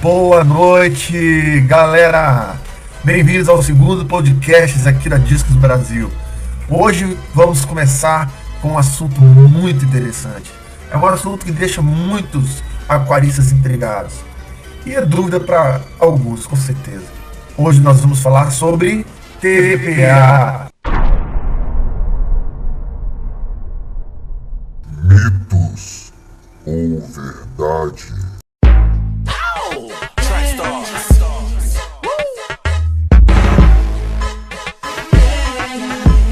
Boa noite, galera! Bem-vindos ao segundo podcast aqui da Discos Brasil. Hoje vamos começar com um assunto muito interessante. É um assunto que deixa muitos aquaristas intrigados. E é dúvida para alguns, com certeza. Hoje nós vamos falar sobre TPA. Mitos ou verdade?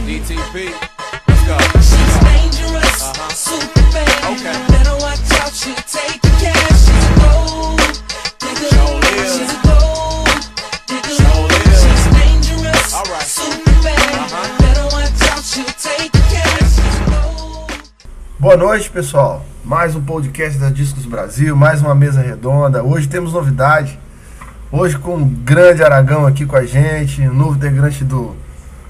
DTP, let's go. She's dangerous, super bad. Okay. Better watch out, she take the cash. She's a gold digger. She's a gold digger. She's dangerous, alright. Super bad. Better watch out, she take the cash. She's a gold. Boa noite, pessoal. Mais um podcast da Discos Brasil, mais uma mesa redonda. Hoje temos novidade. Hoje com um grande Aragão aqui com a gente, um novo integrante do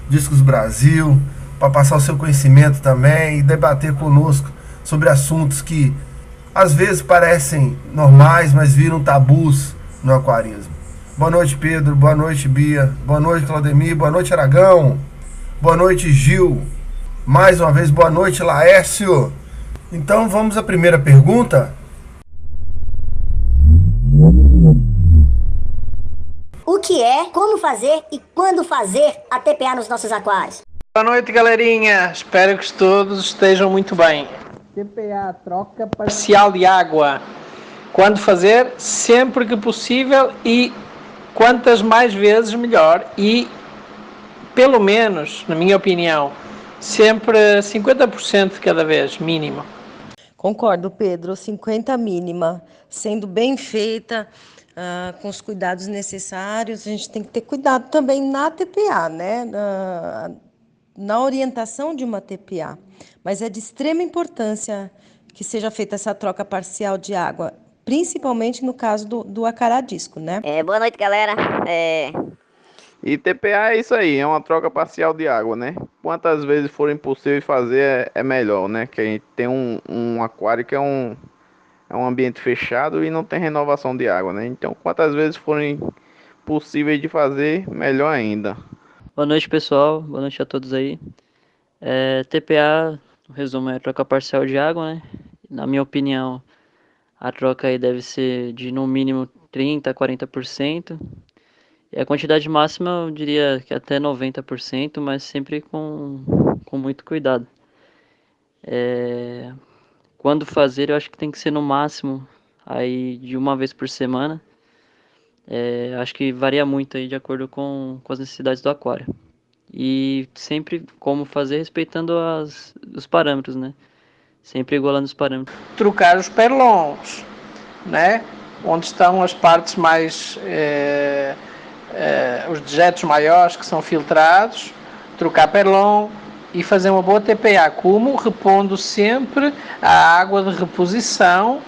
Discos Brasil, para passar o seu conhecimento também e debater conosco sobre assuntos que às vezes parecem normais, mas viram tabus no aquarismo. Boa noite, Pedro. Boa noite, Bia. Boa noite, Claudemir. Boa noite, Aragão. Boa noite, Gil. Mais uma vez, boa noite, Laércio. Então vamos à primeira pergunta. O que é, como fazer e quando fazer a TPA nos nossos aquários? Boa noite, galerinha. Espero que todos estejam muito bem. TPA, troca parcial de água. Quando fazer? Sempre que possível e quantas mais vezes melhor. E, pelo menos, na minha opinião, sempre 50% de cada vez, mínimo. Concordo, Pedro. 50 mínima, sendo bem feita, com os cuidados necessários. A gente tem que ter cuidado também na TPA, né? Na orientação de uma TPA. Mas é de extrema importância que seja feita essa troca parcial de água, principalmente no caso do acaradisco, né? Boa noite, galera. E TPA é isso aí, é uma troca parcial de água, né? Quantas vezes forem possível fazer é melhor, né? Que a gente tem um aquário que é um ambiente fechado e não tem renovação de água, né? Então, quantas vezes forem possíveis de fazer, melhor ainda. Boa noite, pessoal. Boa noite a todos aí. TPA, no resumo, é troca parcial de água, né? Na minha opinião, a troca aí deve ser de no mínimo 30% a 40%. E a quantidade máxima, eu diria que até 90%, mas sempre com muito cuidado. Quando fazer, eu acho que tem que ser no máximo aí de uma vez por semana. Acho que varia muito aí de acordo com as necessidades do aquário. E sempre como fazer respeitando os parâmetros, né? Sempre igualando os parâmetros. Trocar os perlons, né? Onde estão as partes mais... os dejetos maiores que são filtrados, trocar perlon e fazer uma boa TPA, como repondo sempre a água de reposição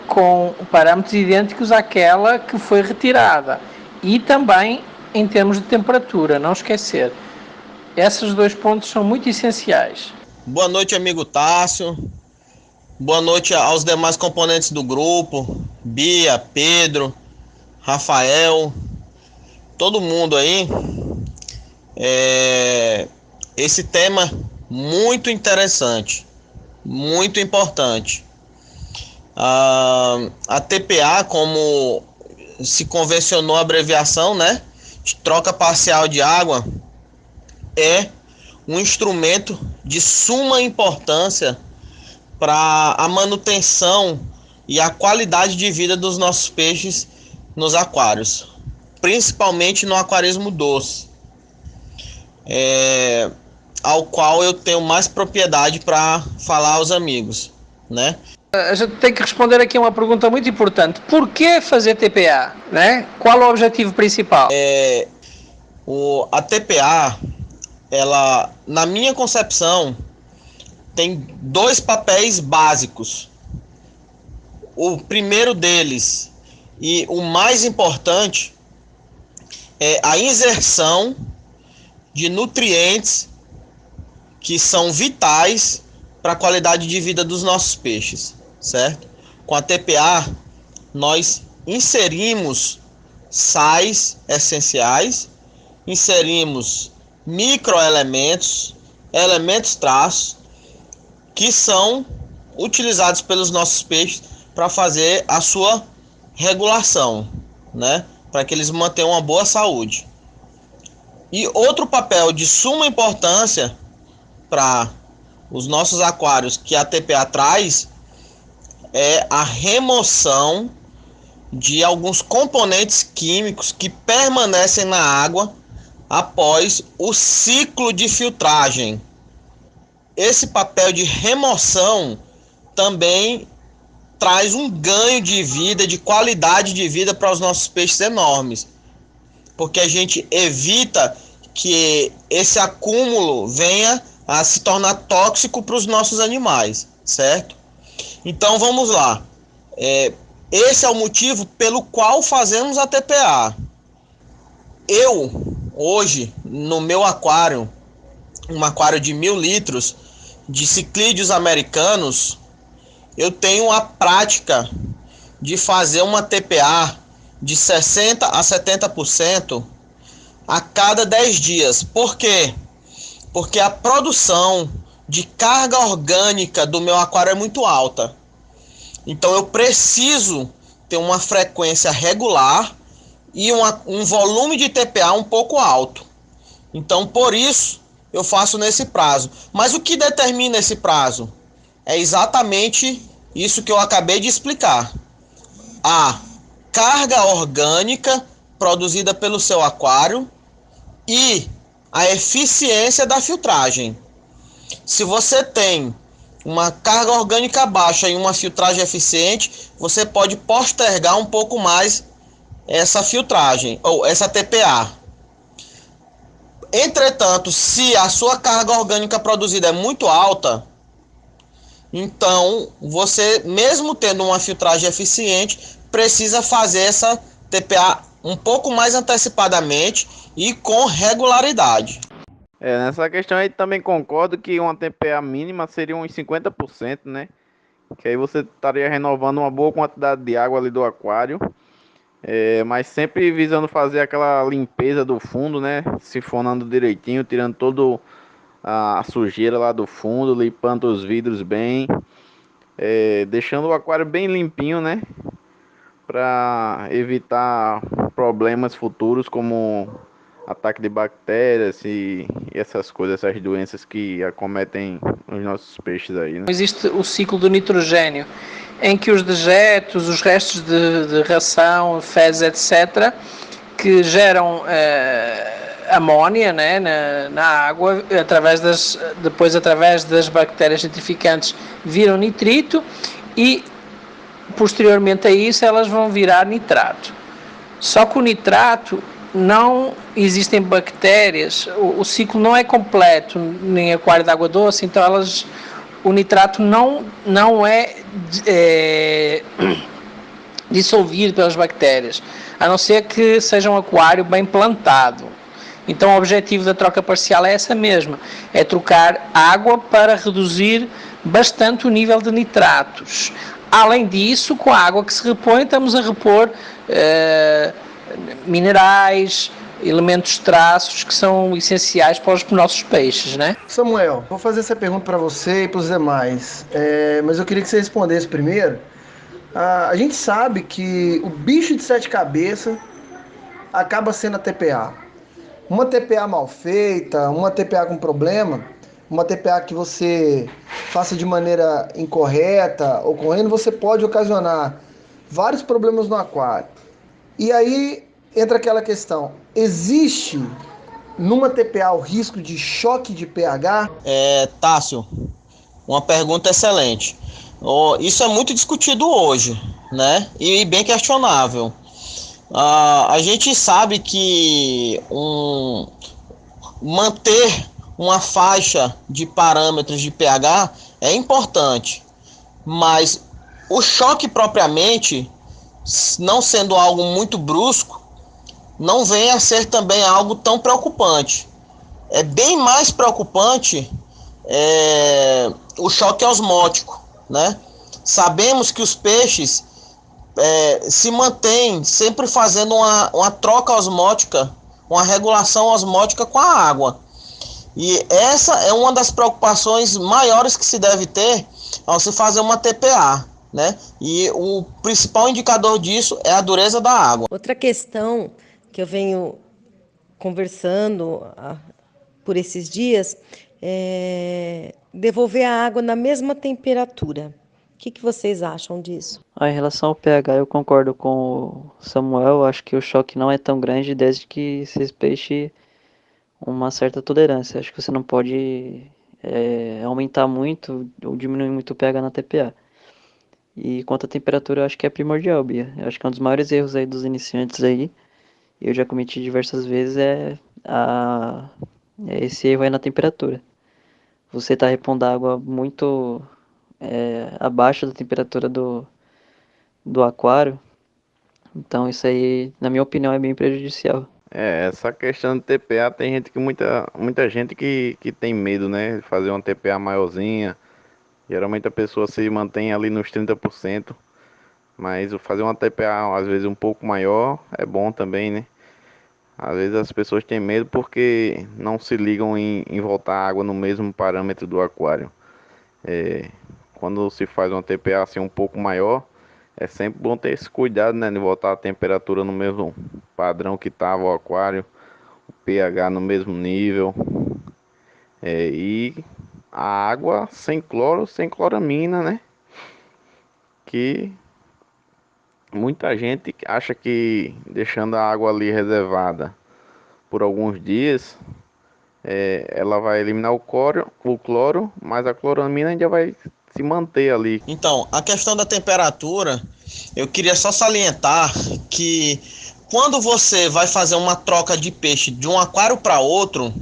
com parâmetros idênticos àquela que foi retirada. E também em termos de temperatura, não esquecer. Esses dois pontos são muito essenciais. Boa noite, amigo Tássio. Boa noite aos demais componentes do grupo. Bia, Pedro, Rafael, todo mundo aí. Esse tema muito interessante, muito importante. A TPA, como se convencionou a abreviação, né, de troca parcial de água, é um instrumento de suma importância para a manutenção e a qualidade de vida dos nossos peixes nos aquários, principalmente no aquarismo doce, ao qual eu tenho mais propriedade para falar aos amigos, né? A gente tem que responder aqui uma pergunta muito importante. Por que fazer TPA? Né? Qual o objetivo principal? A TPA, ela, na minha concepção, tem dois papéis básicos. O primeiro deles, e o mais importante, é a inserção de nutrientes que são vitais para a qualidade de vida dos nossos peixes, certo? Com a TPA, nós inserimos sais essenciais, inserimos microelementos, elementos traços, que são utilizados pelos nossos peixes para fazer a sua regulação, né? Para que eles mantenham uma boa saúde. E outro papel de suma importância para os nossos aquários que a TPA traz é a remoção de alguns componentes químicos que permanecem na água após o ciclo de filtragem. Esse papel de remoção também traz um ganho de vida, de qualidade de vida para os nossos peixes enormes, porque a gente evita que esse acúmulo venha a se tornar tóxico para os nossos animais, certo? Então vamos lá. Esse é o motivo pelo qual fazemos a TPA. Eu, hoje, no meu aquário, um aquário de 1000 litros de ciclídeos americanos, eu tenho a prática de fazer uma TPA de 60% a 70% a cada 10 dias. Por quê? Porque a produção de carga orgânica do meu aquário é muito alta. Então eu preciso ter uma frequência regular e um volume de TPA um pouco alto. Então por isso eu faço nesse prazo. Mas o que determina esse prazo? É exatamente isso que eu acabei de explicar. A carga orgânica produzida pelo seu aquário e a eficiência da filtragem. Se você tem uma carga orgânica baixa e uma filtragem eficiente, você pode postergar um pouco mais essa filtragem ou essa TPA. Entretanto, se a sua carga orgânica produzida é muito alta, então você, mesmo tendo uma filtragem eficiente, precisa fazer essa TPA um pouco mais antecipadamente e com regularidade. Nessa questão aí também concordo que uma TPA mínima seria uns 50%, né? Que aí você estaria renovando uma boa quantidade de água ali do aquário. Mas sempre visando fazer aquela limpeza do fundo, né? Sifonando direitinho, tirando toda a sujeira lá do fundo, limpando os vidros bem, deixando o aquário bem limpinho, né? Para evitar problemas futuros como ataque de bactérias e essas coisas, essas doenças que acometem os nossos peixes aí, né? Existe o ciclo do nitrogênio, em que os dejetos, os restos de ração, fezes, etc., que geram amónia, né, na água, depois através das bactérias nitrificantes viram nitrito e posteriormente a isso elas vão virar nitrato. Só que o nitrato, não existem bactérias, o ciclo não é completo em aquário de água doce, então o nitrato não é dissolvido pelas bactérias, a não ser que seja um aquário bem plantado. Então o objetivo da troca parcial é essa mesma, é trocar água para reduzir bastante o nível de nitratos. Além disso, com a água que se repõe, estamos a repor minerais, elementos traços que são essenciais para os nossos peixes, né? Samuel, vou fazer essa pergunta para você e para os demais, mas eu queria que você respondesse primeiro. A gente sabe que o bicho de 7 cabeças acaba sendo a TPA. Uma TPA mal feita, uma TPA com problema, uma TPA que você faça de maneira incorreta, ocorrendo, você pode ocasionar vários problemas no aquário. E aí entra aquela questão, existe numa TPA o risco de choque de pH? Tássio, uma pergunta excelente. Isso é muito discutido hoje, né? E bem questionável. A gente sabe que manter uma faixa de parâmetros de pH é importante, mas o choque propriamente, não sendo algo muito brusco, não vem a ser também algo tão preocupante. É bem mais preocupante o choque osmótico, né? Sabemos que os peixes se mantém sempre fazendo uma troca osmótica, uma regulação osmótica com a água. E essa é uma das preocupações maiores que se deve ter ao se fazer uma TPA, né? E o principal indicador disso é a dureza da água. Outra questão que eu venho conversando por esses dias é devolver a água na mesma temperatura. O que vocês acham disso? Em relação ao pH, eu concordo com o Samuel. Acho que o choque não é tão grande desde que se respeite uma certa tolerância. Acho que você não pode aumentar muito ou diminuir muito o pH na TPA. E quanto à temperatura, eu acho que é primordial, Bia. Eu acho que é um dos maiores erros aí dos iniciantes aí. Eu já cometi diversas vezes esse erro aí na temperatura. Você está repondo a água muito abaixo da temperatura do aquário. Então isso aí, na minha opinião, é bem prejudicial. Essa questão de TPA, tem gente muita gente que tem medo, né, de fazer uma TPA maiorzinha. Geralmente a pessoa se mantém ali nos 30%, mas fazer uma TPA às vezes um pouco maior é bom também, né? Às vezes as pessoas têm medo porque não se ligam em voltar a água no mesmo parâmetro do aquário. Quando se faz uma TPA assim um pouco maior, é sempre bom ter esse cuidado, né, de voltar a temperatura no mesmo padrão que estava o aquário, o pH no mesmo nível, e a água sem cloro, sem cloramina, né? Que muita gente acha que deixando a água ali reservada por alguns dias, ela vai eliminar o cloro, mas a cloramina ainda vai se manter ali. Então, a questão da temperatura, eu queria só salientar que quando você vai fazer uma troca de peixe de um aquário para outro,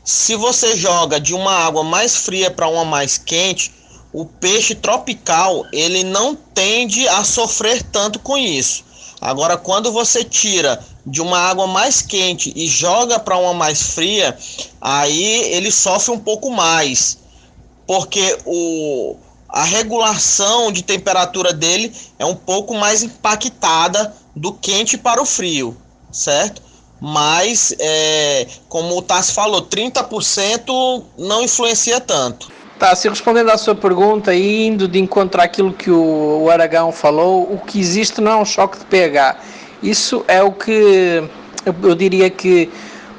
se você joga de uma água mais fria para uma mais quente, o peixe tropical ele não tende a sofrer tanto com isso. Agora, quando você tira de uma água mais quente e joga para uma mais fria, aí ele sofre um pouco mais, porque a regulação de temperatura dele é um pouco mais impactada do quente para o frio, certo? Mas, como o Tassi falou, 30% não influencia tanto. Tá, se respondendo à sua pergunta e indo de encontro àquilo que o Aragão falou, o que existe não é um choque de pH. Isso é o que eu diria que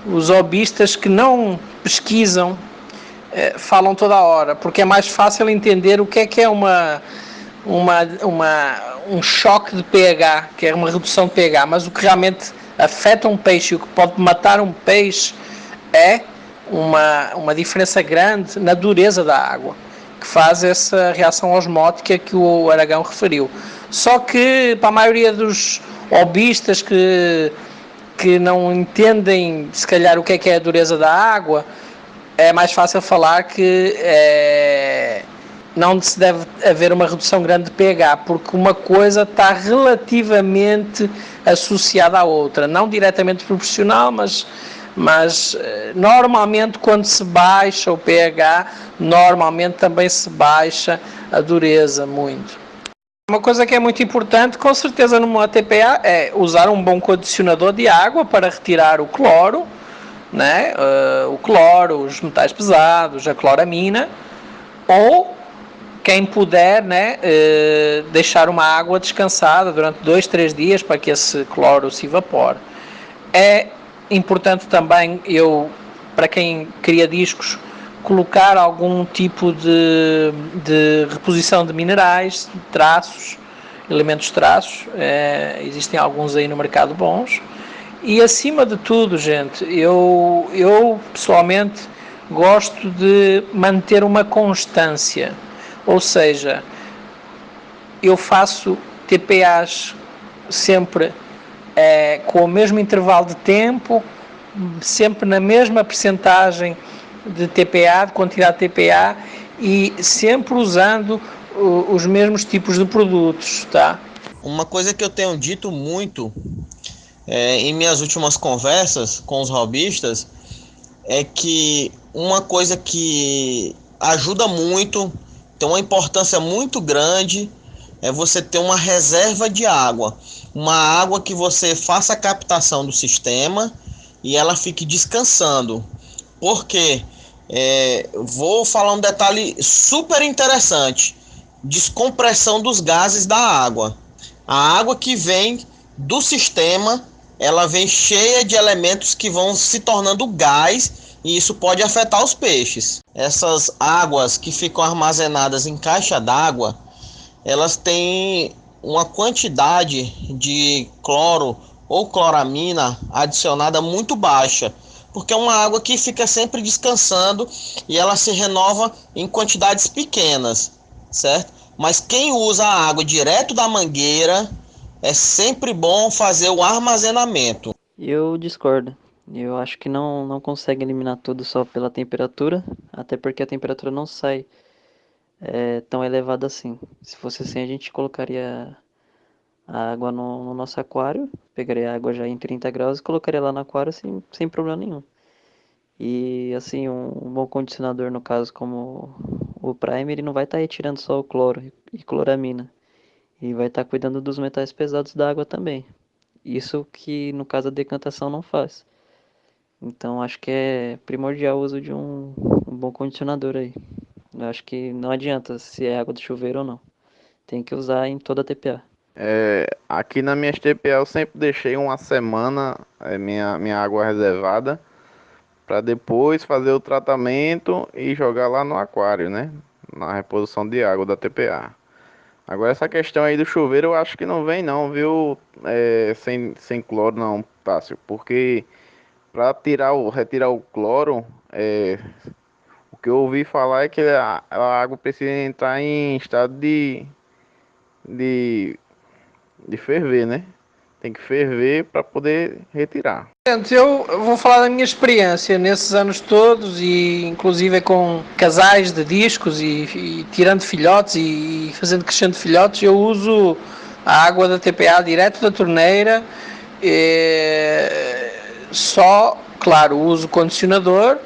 os hobbyistas que não pesquisam falam toda a hora, porque é mais fácil entender o que é um choque de pH, que é uma redução de pH, mas o que realmente afeta um peixe e o que pode matar um peixe é uma diferença grande na dureza da água, que faz essa reação osmótica que o Aragão referiu. Só que para a maioria dos hobbyistas que não entendem se calhar o que é a dureza da água, é mais fácil falar que não se deve haver uma redução grande de pH, porque uma coisa está relativamente associada à outra, não diretamente proporcional, mas normalmente quando se baixa o pH, normalmente também se baixa a dureza muito. Uma coisa que é muito importante, com certeza numa TPA, é usar um bom condicionador de água para retirar o cloro, né? O cloro, os metais pesados, a cloramina, ou quem puder, né, deixar uma água descansada durante 2-3 dias para que esse cloro se evapore. É importante também, para quem cria discos, colocar algum tipo de reposição de minerais, traços, elementos traços, existem alguns aí no mercado bons. E acima de tudo, gente, eu pessoalmente gosto de manter uma constância, ou seja, eu faço TPAs sempre com o mesmo intervalo de tempo, sempre na mesma percentagem de TPA, de quantidade de TPA, e sempre usando os mesmos tipos de produtos, tá? Uma coisa que eu tenho dito muito em minhas últimas conversas com os hobbyistas é que uma coisa que ajuda muito, tem uma importância muito grande é você ter uma reserva de água. Uma água que você faça a captação do sistema e ela fique descansando. Por quê? Vou falar um detalhe super interessante. Descompressão dos gases da água. A água que vem do sistema, ela vem cheia de elementos que vão se tornando gás e isso pode afetar os peixes. Essas águas que ficam armazenadas em caixa d'água, elas têm uma quantidade de cloro ou cloramina adicionada muito baixa, porque é uma água que fica sempre descansando e ela se renova em quantidades pequenas, certo? Mas quem usa a água direto da mangueira, é sempre bom fazer o armazenamento. Eu discordo. Eu acho que não consegue eliminar tudo só pela temperatura, até porque a temperatura não sai tão elevada assim. Se fosse assim, a gente colocaria a água no nosso aquário, pegaria a água já em 30 graus e colocaria lá no aquário sem problema nenhum. E assim, um bom condicionador, no caso, como o Primer, ele não vai estar retirando só o cloro e cloramina. E vai estar cuidando dos metais pesados da água também. Isso que, no caso, a decantação não faz. Então, acho que é primordial o uso de um bom condicionador aí. Eu acho que não adianta se é água do chuveiro ou não. Tem que usar em toda a TPA. Aqui na minha TPA eu sempre deixei uma semana minha água reservada para depois fazer o tratamento e jogar lá no aquário, né? Na reposição de água da TPA. Agora essa questão aí do chuveiro eu acho que não vem não, viu? Sem cloro não, Tássio. Porque para retirar o cloro, o que eu ouvi falar é que a água precisa entrar em estado de, de ferver, né? Tem que ferver para poder retirar. Gente, eu vou falar da minha experiência nesses anos todos e inclusive com casais de discos e tirando filhotes e fazendo crescendo filhotes. Eu uso a água da TPA direto da torneira, só, claro, uso condicionador,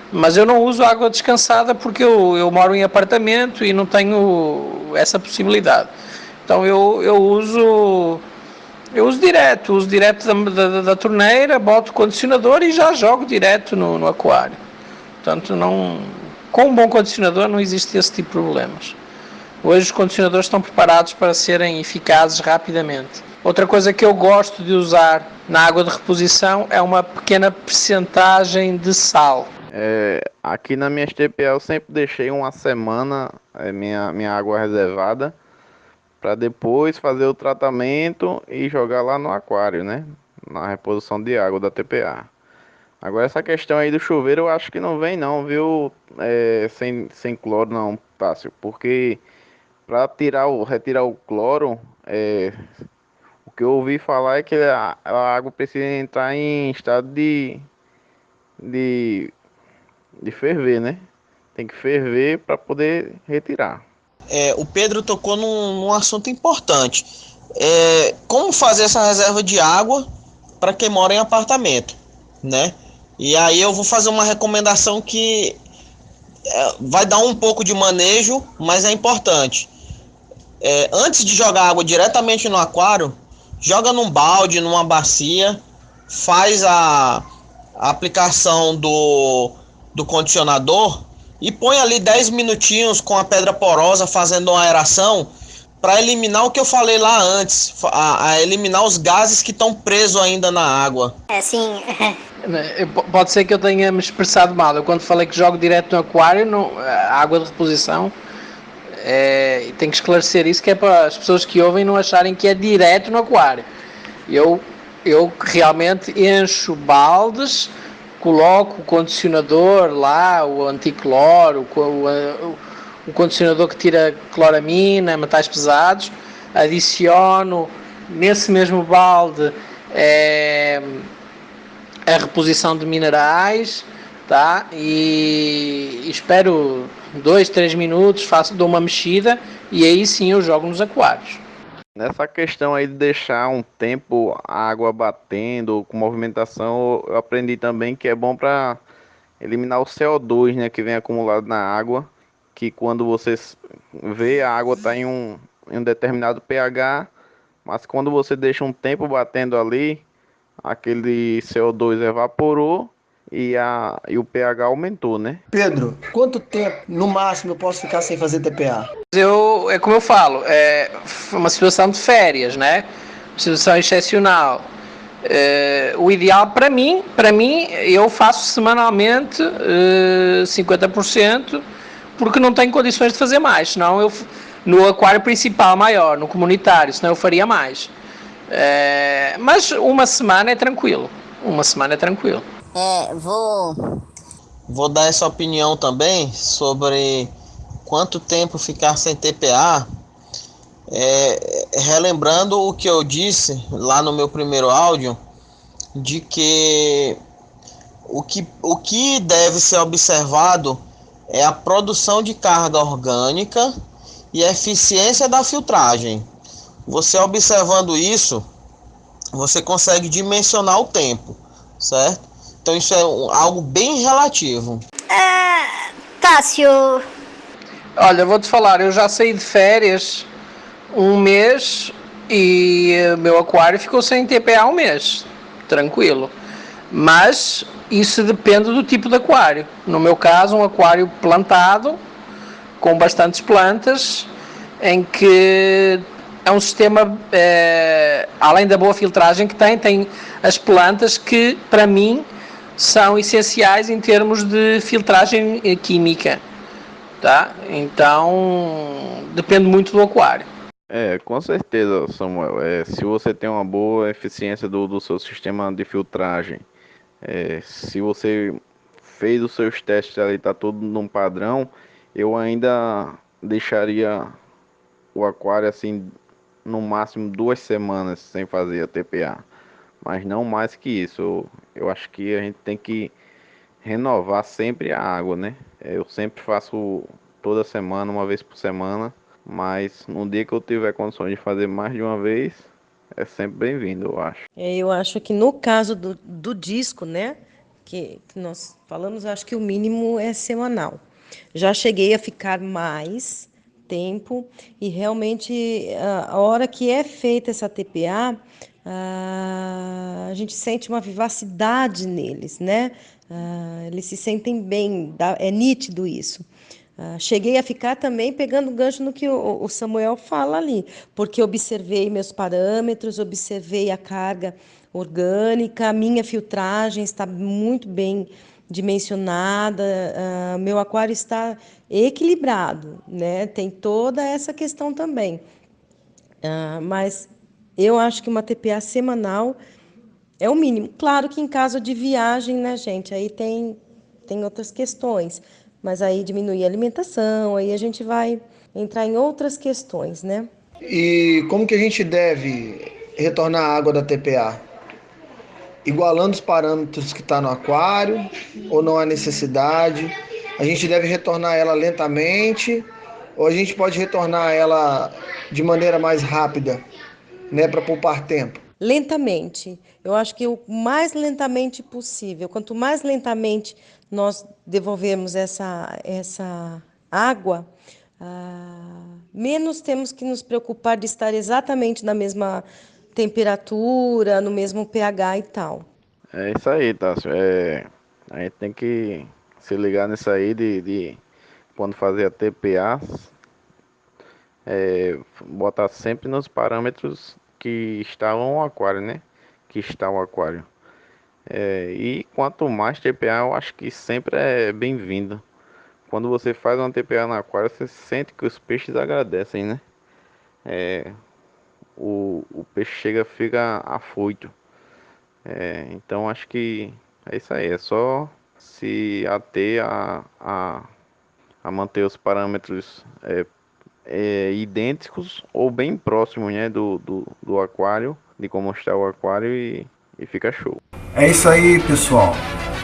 mas eu não uso água descansada porque eu moro em apartamento e não tenho essa possibilidade. Então eu uso direto da torneira, boto o condicionador e já jogo direto no aquário. Portanto, com um bom condicionador não existe esse tipo de problemas. Hoje os condicionadores estão preparados para serem eficazes rapidamente. Outra coisa que eu gosto de usar na água de reposição é uma pequena percentagem de sal. Aqui na minha TPA eu sempre deixei uma semana minha água reservada para depois fazer o tratamento e jogar lá no aquário, né? Na reposição de água da TPA. Agora essa questão aí do chuveiro eu acho que não vem não, viu? Sem cloro não, Tássio. Porque para retirar o cloro, o que eu ouvi falar é que a água precisa entrar em estado de ferver, né? Tem que ferver para poder retirar. O Pedro tocou num assunto importante. Como fazer essa reserva de água para quem mora em apartamento, né? E aí eu vou fazer uma recomendação que vai dar um pouco de manejo, mas é importante. Antes de jogar água diretamente no aquário, joga num balde, numa bacia, faz a aplicação do condicionador e põe ali 10 minutinhos com a pedra porosa fazendo uma aeração para eliminar o que eu falei lá antes, a eliminar os gases que estão presos ainda na água. Sim. Pode ser que eu tenha me expressado mal. Eu quando falei que jogo direto no aquário, a água de reposição, tem que esclarecer isso, que é para as pessoas que ouvem não acharem que é direto no aquário. Eu realmente encho baldes, coloco o condicionador lá, o anticloro, o condicionador que tira cloramina, metais pesados, adiciono nesse mesmo balde a reposição de minerais, tá? E espero 2, 3 minutos, dou uma mexida e aí sim eu jogo nos aquários. Nessa questão aí de deixar um tempo a água batendo, com movimentação, eu aprendi também que é bom para eliminar o CO2, né, que vem acumulado na água, que quando você vê a água tá em em um determinado pH, mas quando você deixa um tempo batendo ali, aquele CO2 evaporou e o pH aumentou, né? Pedro, quanto tempo no máximo eu posso ficar sem fazer TPA? É como eu falo, é uma situação de férias, né? Uma situação excepcional. O ideal para mim, eu faço semanalmente 50%, porque não tenho condições de fazer mais, senão eu no aquário principal maior, no comunitário, senão eu faria mais. Mas uma semana é tranquilo. Vou dar essa opinião também sobre quanto tempo ficar sem TPA. Relembrando o que eu disse lá no meu primeiro áudio, de que o que deve ser observado é a produção de carga orgânica e a eficiência da filtragem. Você observando isso, você consegue dimensionar o tempo, certo? Então isso é algo bem relativo. Tássio, Olha, eu vou te falar, eu já saí de férias um mês e meu aquário ficou sem TPA um mês, tranquilo. Mas isso depende do tipo de aquário. No meu caso, um aquário plantado, com bastantes plantas, em que é um sistema, além da boa filtragem que tem as plantas que, para mim, são essenciais em termos de filtragem química, tá? Então, depende muito do aquário. Com certeza, Samuel. Se você tem uma boa eficiência do seu sistema de filtragem, se você fez os seus testes ali, tá tudo num padrão, eu ainda deixaria o aquário assim, no máximo 2 semanas sem fazer a TPA. Mas não mais que isso. Eu acho que a gente tem que renovar sempre a água, né? Eu sempre faço toda semana, uma vez por semana. Mas no dia que eu tiver condições de fazer mais de uma vez, é sempre bem-vindo, eu acho. Eu acho que no caso do disco, né, que nós falamos, eu acho que o mínimo é semanal. Já cheguei a ficar mais tempo e realmente a hora que é feita essa TPA, a gente sente uma vivacidade neles, né? Eles se sentem bem, é nítido isso. Cheguei a ficar também pegando gancho no que o Samuel fala ali, porque observei meus parâmetros, observei a carga orgânica, a minha filtragem está muito bem dimensionada, meu aquário está equilibrado, né? Tem toda essa questão também. Mas eu acho que uma TPA semanal é o mínimo. Claro que em caso de viagem, né, gente, aí tem outras questões. Mas aí diminuir a alimentação, aí a gente vai entrar em outras questões, né? E como que a gente deve retornar a água da TPA? Igualando os parâmetros que está no aquário, ou não há necessidade? A gente deve retornar ela lentamente, ou a gente pode retornar ela de maneira mais rápida, né, para poupar tempo? Lentamente. Eu acho que o mais lentamente possível. Quanto mais lentamente nós devolvermos essa água, menos temos que nos preocupar de estar exatamente na mesma temperatura, no mesmo pH e tal. É isso aí, Tássio. A gente tem que se ligar nisso aí de quando fazer a TPA, botar sempre nos parâmetros que estavam o aquário, né? Que está o aquário. E quanto mais TPA, eu acho que sempre é bem-vindo. Quando você faz uma TPA no aquário, você sente que os peixes agradecem, né? O peixe fica afoito. Então acho que é isso aí. É só se ater a manter os parâmetros idênticos ou bem próximos, né, do aquário, de como está o aquário, e fica show. É isso aí, pessoal.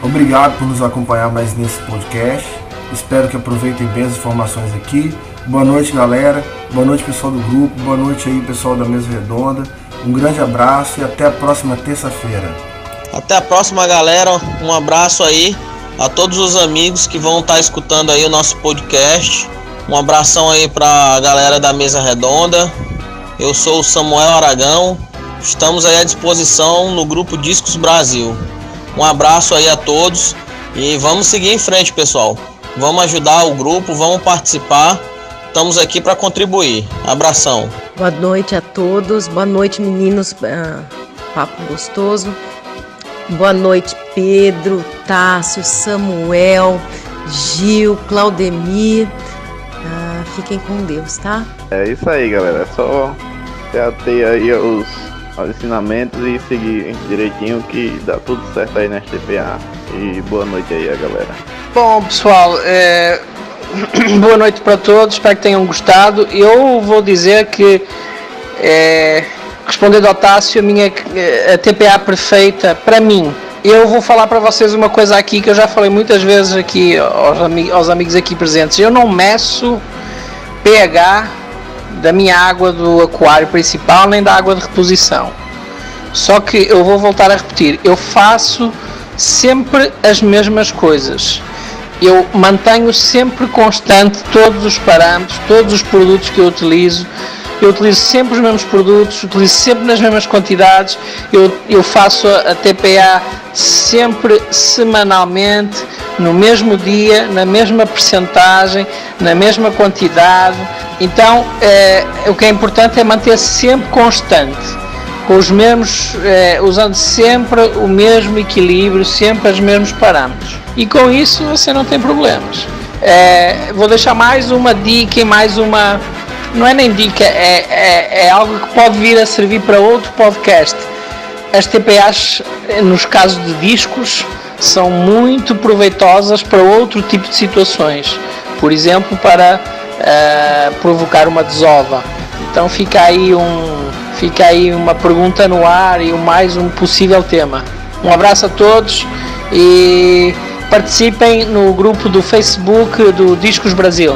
Obrigado por nos acompanhar mais nesse podcast. Espero que aproveitem bem as informações aqui. Boa noite, galera. Boa noite, pessoal do grupo. Boa noite aí, pessoal da Mesa Redonda. Um grande abraço e até a próxima terça-feira. Até a próxima, galera. Um abraço aí a todos os amigos que vão estar escutando aí o nosso podcast. Um abração aí pra galera da mesa redonda. Eu sou o Samuel Aragão. Estamos aí à disposição no grupo Discos Brasil. Um abraço aí a todos e vamos seguir em frente, pessoal. Vamos ajudar o grupo, vamos participar. Estamos aqui para contribuir. Abração. Boa noite a todos. Boa noite, meninos. Papo gostoso. Boa noite, Pedro, Tássio, Samuel, Gil, Claudemir. Fiquem com Deus, tá? É isso aí, galera. É só ter aí os ensinamentos e seguir direitinho que dá tudo certo aí na TPA. E boa noite aí, galera. Bom, pessoal, boa noite para todos, espero que tenham gostado. Eu vou dizer que, respondendo ao Tássio, a TPA perfeita para mim, eu vou falar para vocês uma coisa aqui que eu já falei muitas vezes aqui aos amigos aqui presentes. Eu não meço pH da minha água do aquário principal nem da água de reposição. Só que eu vou voltar a repetir, eu faço sempre as mesmas coisas. Eu mantenho sempre constante todos os parâmetros, todos os produtos que eu utilizo sempre os mesmos produtos, utilizo sempre nas mesmas quantidades, eu faço a TPA sempre semanalmente, no mesmo dia, na mesma percentagem, na mesma quantidade. Então o que é importante é manter sempre constante, com os mesmos, usando sempre o mesmo equilíbrio, sempre os mesmos parâmetros, e com isso você não tem problemas. Vou deixar mais uma dica e mais uma, não é nem dica, é algo que pode vir a servir para outro podcast. As TPAs, nos casos de discos, são muito proveitosas para outro tipo de situações, por exemplo, para provocar uma desova. Então fica aí uma pergunta no ar e mais um possível tema. Um abraço a todos e participem no grupo do Facebook do Discos Brasil.